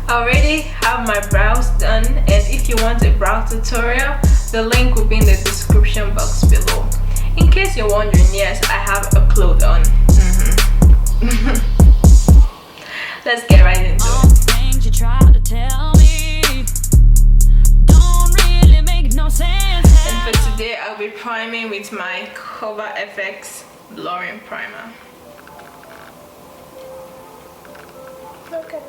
I already have my brows done, and if you want a brow tutorial, the link will be in the description box below. In case you're wondering, yes, I have a cloth on. Let's get right into it. Things you try to tell me don't really make no sense. And for today, I'll be priming with my Cover FX Lorient primer. Okay.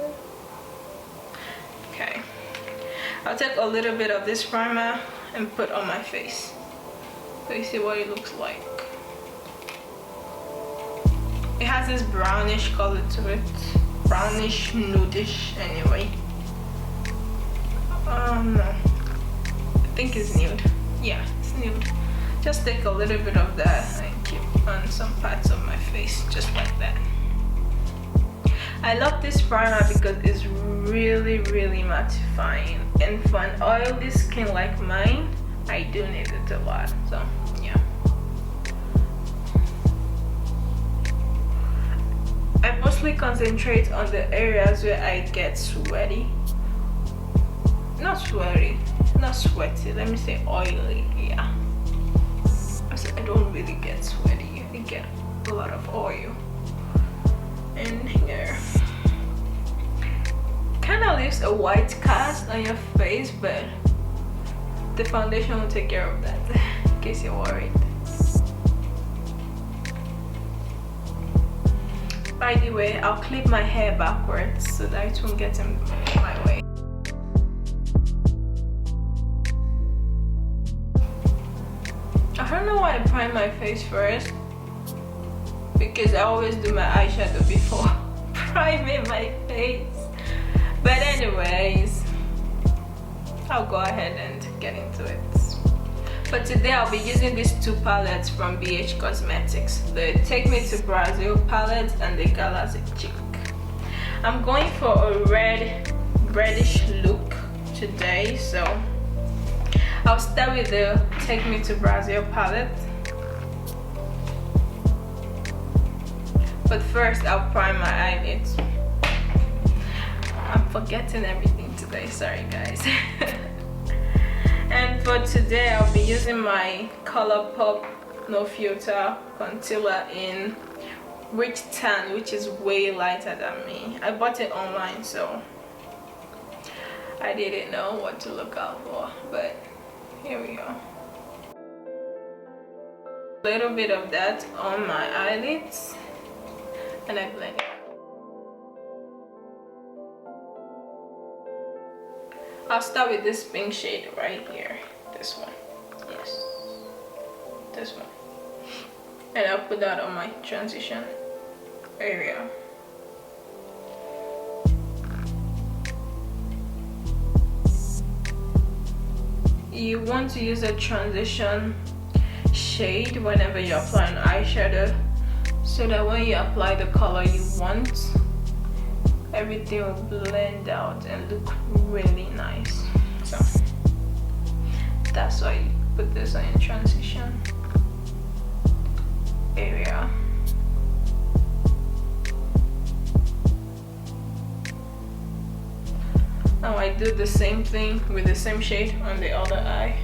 I'll take a little bit of this primer and put on my face, so you see what it looks like. It has this brownish color to it, brownish nudish anyway. No, I think it's nude. Yeah, it's nude. Just take a little bit of that and keep on some parts of my face, just like that. I love this primer because it's really mattifying, and for an oily skin like mine, I do need it a lot. So yeah, I mostly concentrate on the areas where I get sweaty. Not sweaty, not sweaty, let me say oily. Yeah, I don't really get sweaty, I get a lot of oil in here. Kind of leaves a white cast on your face, but the foundation will take care of that in case you're worried. By the way, I'll clip my hair backwards so that it won't get in my way. I don't know why I prime my face first, because I always do my eyeshadow before priming my face. But anyways, I'll go ahead and get into it. But today I'll be using these two palettes from BH Cosmetics, the Take Me to Brazil palette and the Galaxy Chic. I'm going for a reddish look today, so I'll start with the Take Me to Brazil palette. But first, I'll prime my eyelids. I'm forgetting everything today, sorry guys. And for today, I'll be using my ColourPop No Filter Concealer in Rich Tan, which is way lighter than me. I bought it online, so I didn't know what to look out for, but here we go. A little bit of that on my eyelids, and I blend it. I'll start with this pink shade right here. This one. Yes. This one. And I'll put that on my transition area. You want to use a transition shade whenever you apply an eyeshadow, so that when you apply the color you want, everything will blend out and look really nice. So that's why you put this on your transition area. Now I do the same thing with the same shade on the other eye.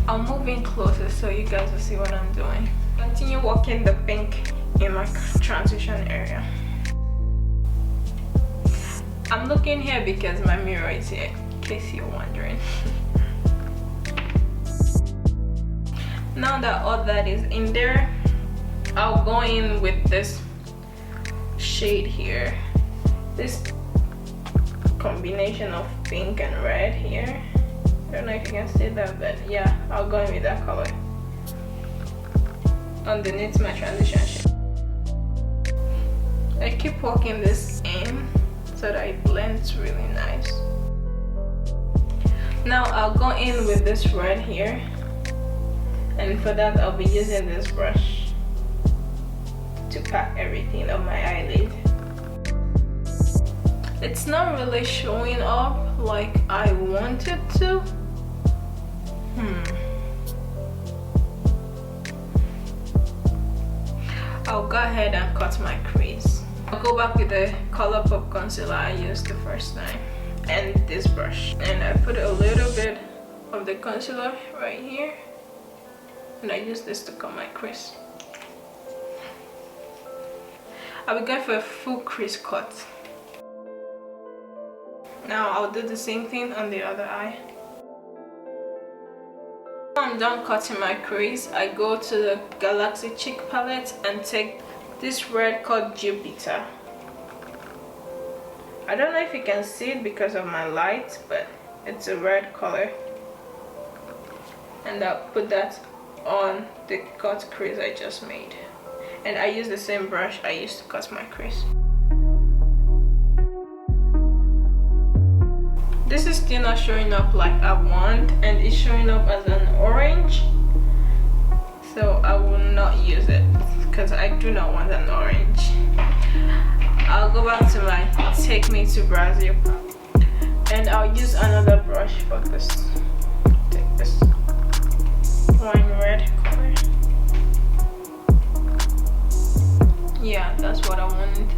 I'll move in closer so you guys will see what I'm doing. Continue working the pink in my transition area. I'm looking here because my mirror is here, in case you're wondering. Now that all that is in there, I'll go in with this shade here. This combination of pink and red here. I don't know if you can see that, but yeah, I'll go in with that color underneath my transition shade. I keep working this in so that it blends really nice. Now I'll go in with this red here, and for that I'll be using this brush to pack everything on my eyelid. It's not really showing up like I want it to. I'll go ahead and cut my crease. I'll go back with the ColourPop concealer I used the first time and this brush, and I put a little bit of the concealer right here, and I use this to cut my crease. I'll be going for a full crease cut. Now I'll do the same thing on the other eye. When I'm done cutting my crease, I go to the Galaxy Cheek palette and take this red called Jupiter. I don't know if you can see it because of my light, but it's a red color. And I'll put that on the cut crease I just made. And I use the same brush I used to cut my crease. This is still not showing up like I want, and it's showing up as an orange, so I will not use it because I do not want an orange. I'll go back to my Take Me to Brazil, and I'll use another brush for this. Take this wine red color. Yeah, that's what I wanted.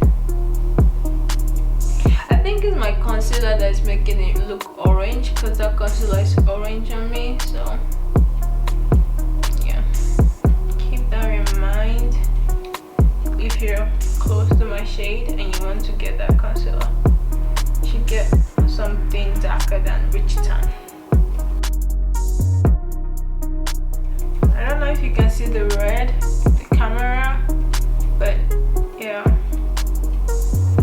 I think it's my concealer that is making it look orange, because that concealer is orange on me, so yeah, keep that in mind if you're close to my shade and you want to get that concealer. You should get something darker than Rich Tan. I don't know if you can see the red, the camera, but yeah,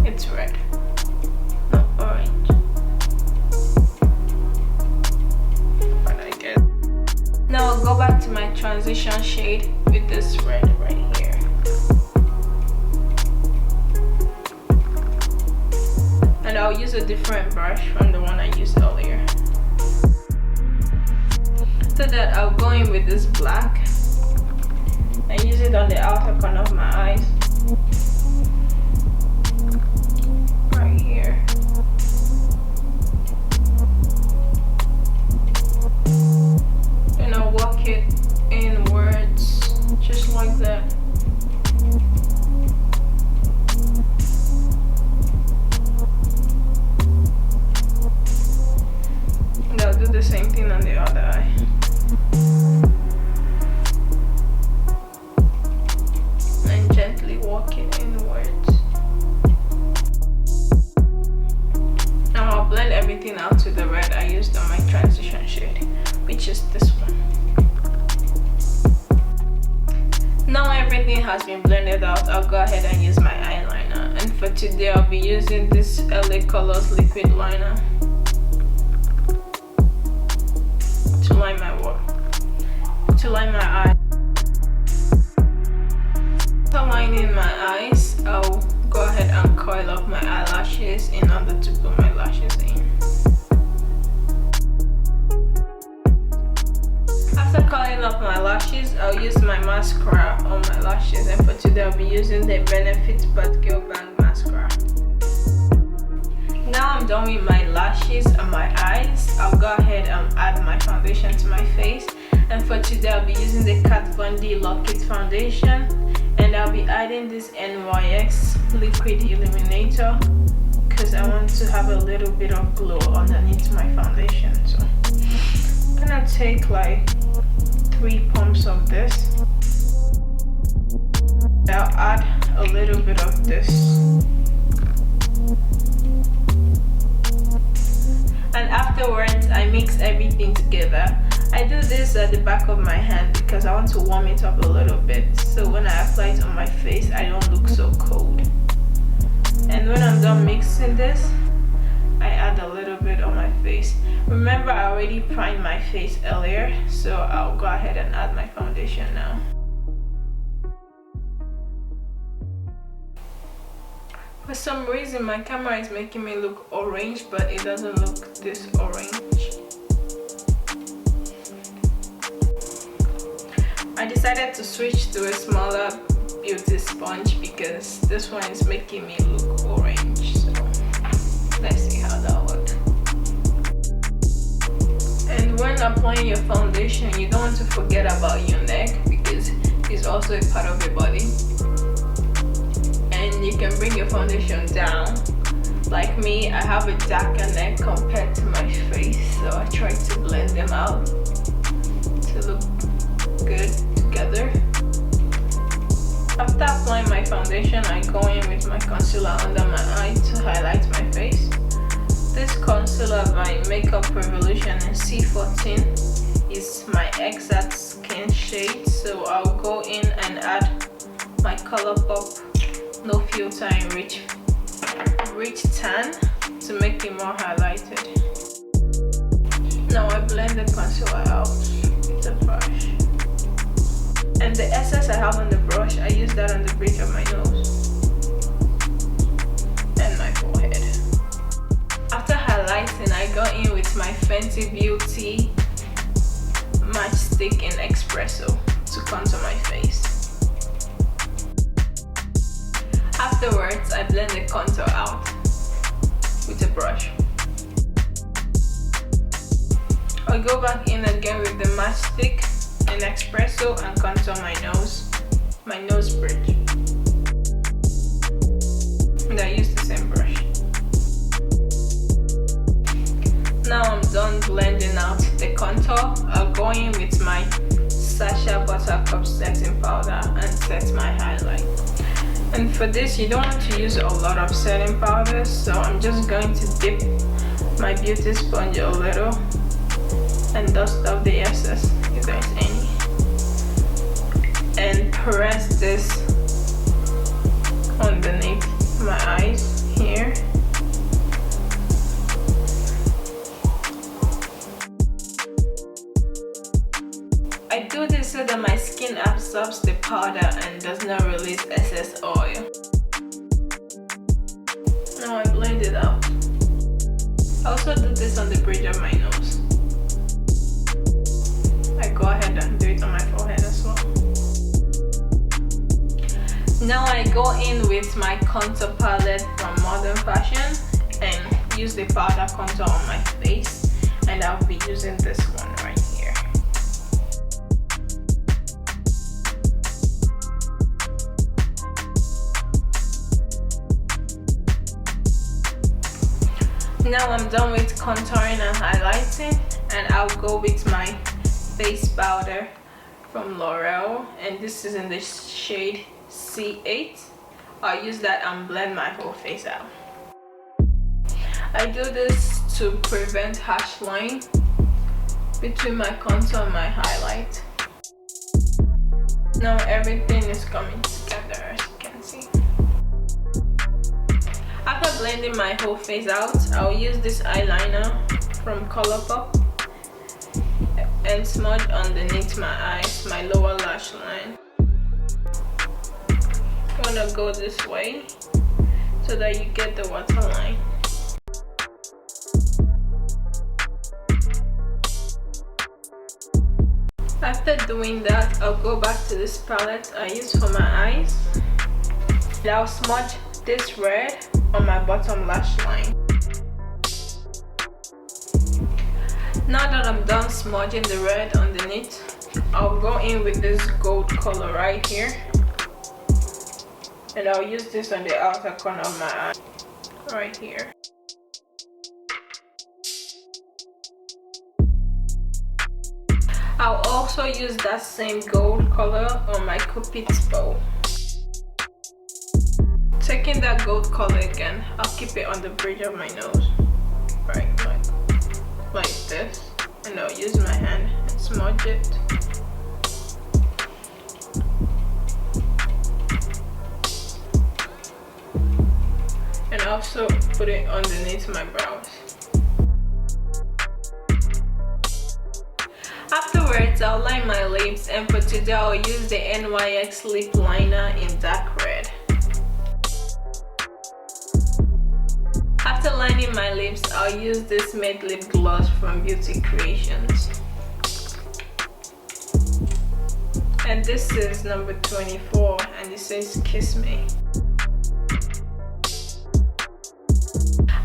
it's red. Now I'll go back to my transition shade with this red right here. And I'll use a different brush from the one I used earlier. After that, I'll go in with this black and use it on the outer corner of my eyes. Right here. And I'll walk it inwards, just like that. And I'll do the same thing on the other eye. And gently walk it inwards. Now I'll blend everything out to the red I used on my transition shade, which is this one. Now everything has been blended out, I'll go ahead and use my eyeliner. And for today, I'll be using this LA Colors liquid liner to line my eye. After lining my eyes, I'll go ahead and coil up my eyelashes in order to put my lashes in. After coiling up my lashes, I'll use my mascara on my lashes, and for today I'll be using the Benefit Batgirl Bang Mascara. Now I'm done with my lashes and my eyes. I'll go ahead and add my foundation to my face, and for today I'll be using the Kat Von D Lock It foundation, and I'll be adding this NYX liquid illuminator because I want to have a little bit of glow underneath my foundation. So I'm gonna take like 3 pumps of this. I'll add a little bit of this, and afterwards I mix everything together. I do this at the back of my hand because I want to warm it up a little bit, so when I apply it on my face I don't look so cold. And when I'm done mixing this, I add a little bit on my face. Remember, I already primed my face earlier, so I'll go ahead and add my foundation now. For some reason my camera is making me look orange, but it doesn't look this orange. I decided to switch to a smaller beauty sponge because this one is making me look orange. So let's see how that works. And when applying your foundation, you don't want to forget about your neck because it's also a part of your body. and you can bring your foundation down. Like me, I have a darker neck compared to my face, so I try to blend them out to look good together. After applying my foundation, I go in with my concealer under my eye to highlight my face. This concealer by Makeup Revolution in C14 is my exact skin shade, so I'll go in and add my ColourPop No Filter in Rich Tan to make it more highlighted. Now I blend the concealer out with a brush. And the excess I have on the brush, I use that on the bridge of my nose and my forehead. After highlighting, I go in with my Fenty Beauty Matchstick in Espresso to contour my face. Afterwards, I blend the contour out with a brush. I go back in again with the matchstick in Espresso and contour my nose bridge. And I use the same brush. Now I'm done blending out the contour. I'll go in with my Sacha Buttercup setting powder and set my highlight. And for this, you don't want to use a lot of setting powder, so I'm just going to dip my beauty sponge a little and dust off the excess if there's any, and press this underneath my eyes here. I do this so that my skin absorbs the powder and does not release excess oil. Now I blend it out. I also do this on the bridge of my nose. I go ahead and do it on my forehead as well. Now I go in with my contour palette from Modern Fashion and use the powder contour on my face, and I'll be using this one right here. Now I'm done with contouring and highlighting, and I'll go with my face powder from L'Oreal, and this is in the shade C8. I'll use that and blend my whole face out. I do this to prevent harsh line between my contour and my highlight. Now everything is coming together, as you can see. After blending my whole face out, I'll use this eyeliner from ColourPop and smudge underneath my eyes, my lower lash line. You wanna go this way so that you get the waterline. After doing that, I'll go back to this palette I use for my eyes. And I'll smudge this red on my bottom lash line. Now that I'm done smudging the red underneath, I'll go in with this gold color right here, and I'll use this on the outer corner of my eye right here. I'll also use that same gold color on my Cupid's bow. Taking that gold color again, I'll keep it on the bridge of my nose, right, like this, and I'll use my hand and smudge it. And also put it underneath my brows. Afterwards, I'll line my lips, and for today I'll use the NYX lip liner in dark red. After lining my lips, I'll use this matte lip gloss from Beauty Creations. And this is number 24, and it says Kiss Me.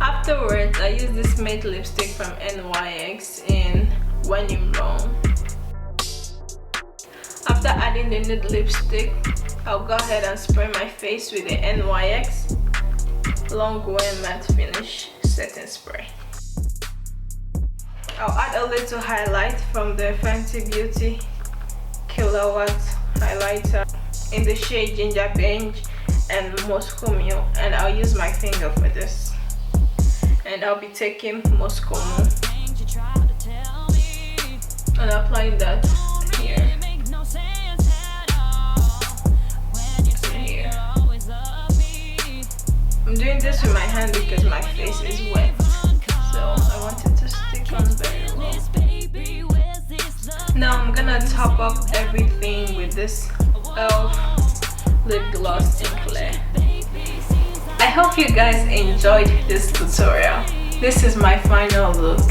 Afterwards, I use this matte lipstick from NYX in When in Rome. After adding the nude lipstick, I'll go ahead and spray my face with the NYX Long Wear Matte Finish Setting Spray. I'll add a little highlight from the Fenty Beauty Kilowatt highlighter in the shade Ginger Beige and Moscow Mule, and I'll use my finger for this, and I'll be taking Moscow Mule and applying that here. I'm doing this with my hand because my face is wet, so I want it to stick on very well. Now I'm gonna top up everything with this e.l.f. lip gloss in Clear. I hope you guys enjoyed this tutorial. This is my final look.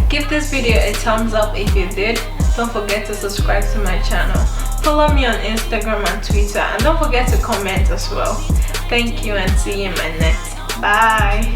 Give this video a thumbs up if you did. Don't forget to subscribe to my channel. Follow me on Instagram and Twitter, and don't forget to comment as well. Thank you and see you in my next. Bye.